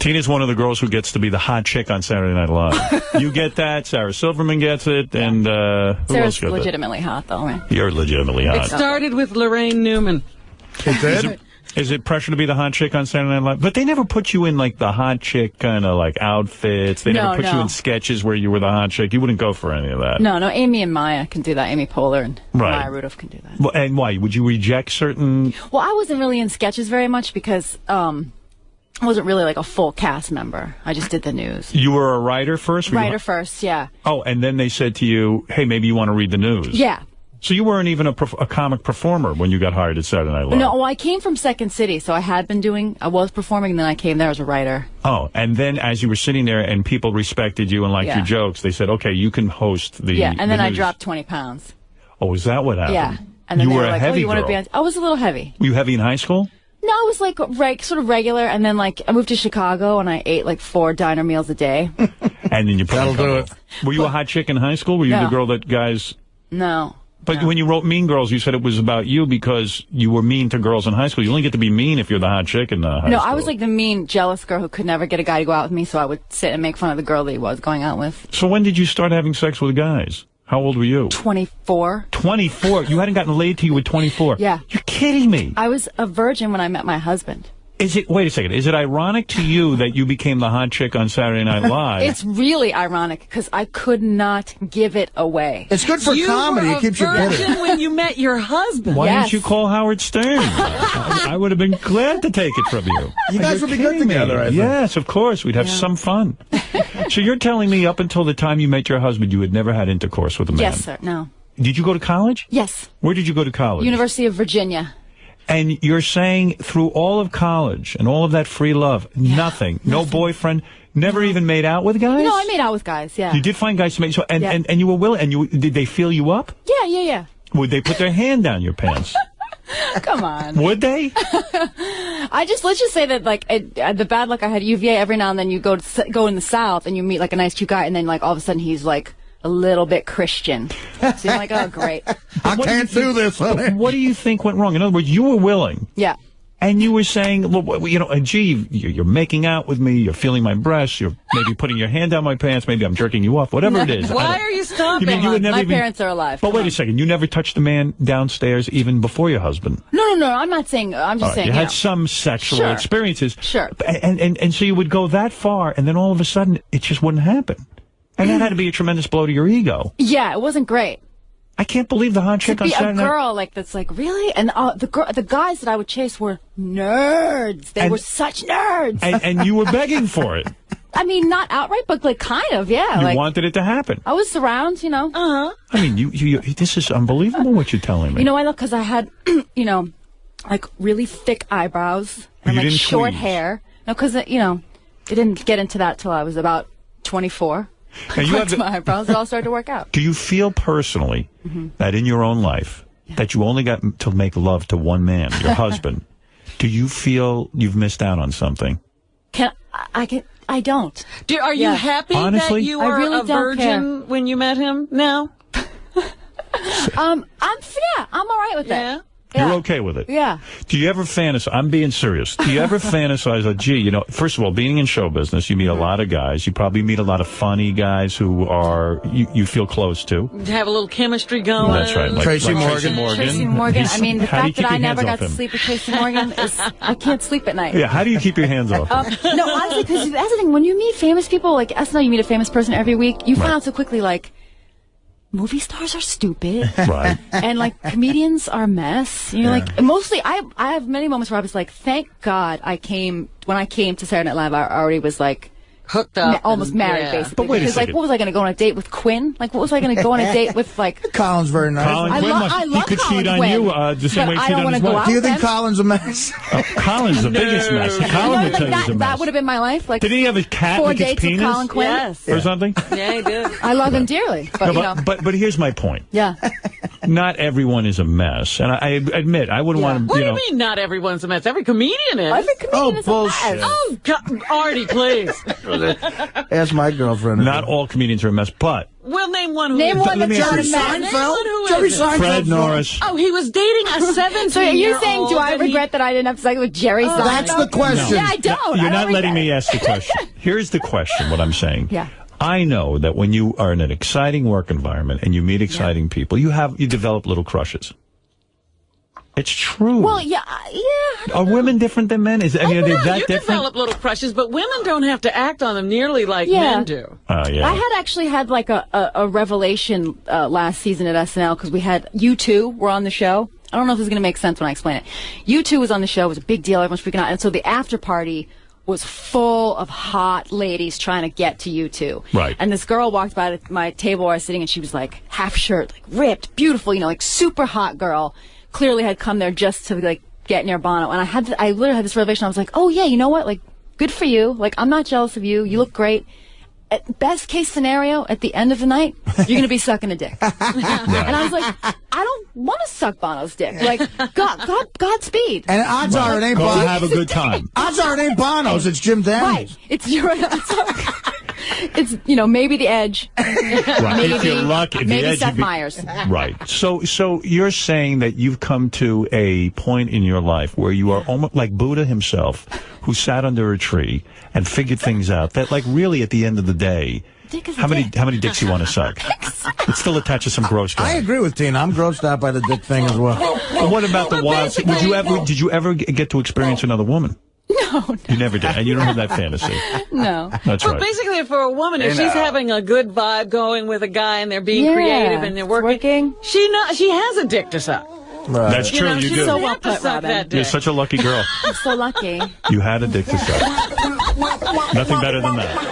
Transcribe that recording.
Tina's one of the girls who gets to be the hot chick on Saturday Night Live. You get that. Sarah Silverman gets it. And who else gets legitimately hot, though, right? You're legitimately hot. It started with Lorraine Newman. Is it pressure to be the hot chick on Saturday Night Live? But they never put you in, like, the hot chick kind of, like, outfits. They never put you in sketches where you were the hot chick. You wouldn't go for any of that. No, Amy and Maya can do that. Amy Poehler and Maya Rudolph can do that. Well, and why? Would you reject certain... Well, I wasn't really in sketches very much because I wasn't really, like, a full cast member. I just did the news. You were a writer first? Writer first, yeah. Oh, and then they said to you, hey, maybe you want to read the news. Yeah. So you weren't even a comic performer when you got hired at Saturday Night Live? No, well, I came from Second City, so I was performing, and then I came there as a writer. Oh, and then as you were sitting there and people respected you and liked your jokes, they said, okay, you can host the Yeah, and then news. I dropped 20 pounds. Oh, is that what happened? Yeah. And then you they were were like, a heavy you want to girl. be on... I was a little heavy. Were you heavy in high school? No, I was like sort of regular, and then like I moved to Chicago, and I ate like 4 diner meals a day. And then you put That'll do it. Were you a hot chick in high school? Were you the girl that guys... No. But when you wrote Mean Girls, you said it was about you because you were mean to girls in high school. You only get to be mean if you're the hot chick in high school. No, I was like the mean, jealous girl who could never get a guy to go out with me, so I would sit and make fun of the girl that he was going out with. So when did you start having sex with guys? How old were you? 24. 24? You hadn't gotten laid till you were 24? Yeah. You're kidding me. I was a virgin when I met my husband. Wait a second, is it ironic to you that you became the hot chick on Saturday Night Live? It's really ironic because I could not give it away. It's good for comedy. It keeps you bitter. You were a virgin when you met your husband. Why didn't you call Howard Stern? I would have been glad to take it from you. You guys would be good together, I think. Yes, of course. We'd have some fun. So you're telling me up until the time you met your husband, you had never had intercourse with a man? Yes, sir. No. Did you go to college? Yes. Where did you go to college? University of Virginia. And you're saying through all of college and all of that free love, nothing, no boyfriend, never even made out with guys? No, I made out with guys, yeah. You did find guys to make, so, and you were willing, and did they feel you up? Yeah. Would they put their hand down your pants? Come on. Would they? let's just say that, like, the bad luck I had at UVA, every now and then you go in the South and you meet, like, a nice cute guy, and then, like, all of a sudden he's, like, a little bit Christian. So you're like, oh, great. I can't do this, honey. What do you think went wrong? In other words, you were willing. Yeah. And you were saying, well, you know, gee, you're making out with me, you're feeling my breasts, you're maybe putting your hand down my pants, maybe I'm jerking you off, whatever it is. Why are you stopping? You mean you would never my parents are alive. But wait a second, you never touched a man downstairs even before your husband? No, I'm not saying, I'm just saying, you had some sexual experiences. Sure. And so you would go that far, and then all of a sudden, it just wouldn't happen. And that had to be a tremendous blow to your ego. Yeah, it wasn't great. I can't believe the hot chick on Saturday Night. To be a girl like that's like, really? And the guys that I would chase were nerds. They were such nerds. And you were begging for it. I mean, not outright, but like kind of, yeah. You like, wanted it to happen. I was around, you know. I mean, you this is unbelievable what you're telling me. You know, I love because I had, you know, like really thick eyebrows and like short hair. No, because you know, I didn't get into that till I was about 24. And you have my eyebrows, it all started to work out. Do you feel personally that in your own life that you only got to make love to one man, your husband? Do you feel you've missed out on something? I don't. Are you happy Honestly? that you were a virgin when you met him? No. I'm all right with that. You're okay with it? Yeah. Do you ever fantasize? I'm being serious. Do you ever fantasize, like, gee, you know, first of all, being in show business, you meet a lot of guys. You probably meet a lot of funny guys who are you feel close to. Have a little chemistry going. That's right. Like Tracy Morgan. Tracy Morgan. I mean, the fact that I never got to sleep with Tracy Morgan is, I can't sleep at night. Yeah, how do you keep your hands off him? No, honestly, because that's the thing. When you meet famous people, like SNL, you meet a famous person every week, you find out so quickly, like, movie stars are stupid. Right. And, like, comedians are a mess. You know, like, mostly, I have many moments where I was like, thank God when I came to Saturday Night Live, I already was, like, hooked up. Almost married, basically. But wait a second. Like, what was I going to go on a date with Quinn? Like, what was I going to go on a date with, like... Colin's very nice. Colin Quinn, I love he could Colin cheat on Quinn, you the same way he cheated on his wife. Do you think Colin's a mess? Colin's the biggest mess. Colin would tell you he's a mess. That would have been my life. Like, did he have a cat 4 like his dates penis? with Colin Quinn? Yes. Or something? Yeah, he did. I love him dearly. But, No, but here's my point. Yeah. Not everyone is a mess. And I admit, I wouldn't want to, What do you mean not everyone's a mess? Every comedian is. Every comedian is bullshit. a mess. Oh, Artie, please. Ask my girlfriend. Not all comedians are a mess, but Well, name one. Name one Let me that's ask not a you- man. Jerry Seinfeld. Fred Norris. Oh, he was dating a 17-year-old. So you're saying, do I regret that I didn't have sex with Jerry Seinfeld? That's the question. Yeah, I don't. You're I not don't letting regret me ask the question. Here's the question, what I'm saying. Yeah. I know that when you are in an exciting work environment and you meet exciting people, you develop little crushes. It's true. Well, yeah. Are women different than men? Are they that you different? develop little crushes, but women don't have to act on them nearly like men do. Yeah. I had actually had like a revelation last season at SNL because we had U2 were on the show. I don't know if this is going to make sense when I explain it. U2 was on the show. It was a big deal. Everyone's freaking out. And so the after party was full of hot ladies trying to get to U2. Right. And this girl walked by my table where I was sitting, and she was like half shirt, like ripped, beautiful, like super hot girl. Clearly had come there just to like get near Bono. And I literally had this revelation. I was like, oh yeah, you know what? Like, good for you. Like, I'm not jealous of you. You look great. At best case scenario, at the end of the night, you're going to be sucking a dick. And I was like, I don't want to suck Bono's dick. Like, Godspeed. And odds are it ain't Go Bono's. have a good time. Odds are it ain't Bono's. It's Jim Daniels. Right. You're right. It's maybe The Edge. Right. Maybe, if you're lucky, maybe the edge, Seth Meyers. Right. So you're saying that you've come to a point in your life where you are almost like Buddha himself, who sat under a tree and figured things out. That, like, really, at the end of the day, how many dicks you want to suck? It still attaches some gross guy. I agree with Tina. I'm grossed out by the dick thing as well. But what about the wild? Did you ever get to experience another woman? No. You never did, and you don't have that fantasy. No. That's Well, right. basically, for a woman, if she's having a good vibe going with a guy and they're being creative and they're working, she has a dick to suck. Right. That's true. You she do. doesn't well have to put, suck Robin. that dick. You're such a lucky girl. I'm so lucky. You had a dick to suck. Nothing better than that.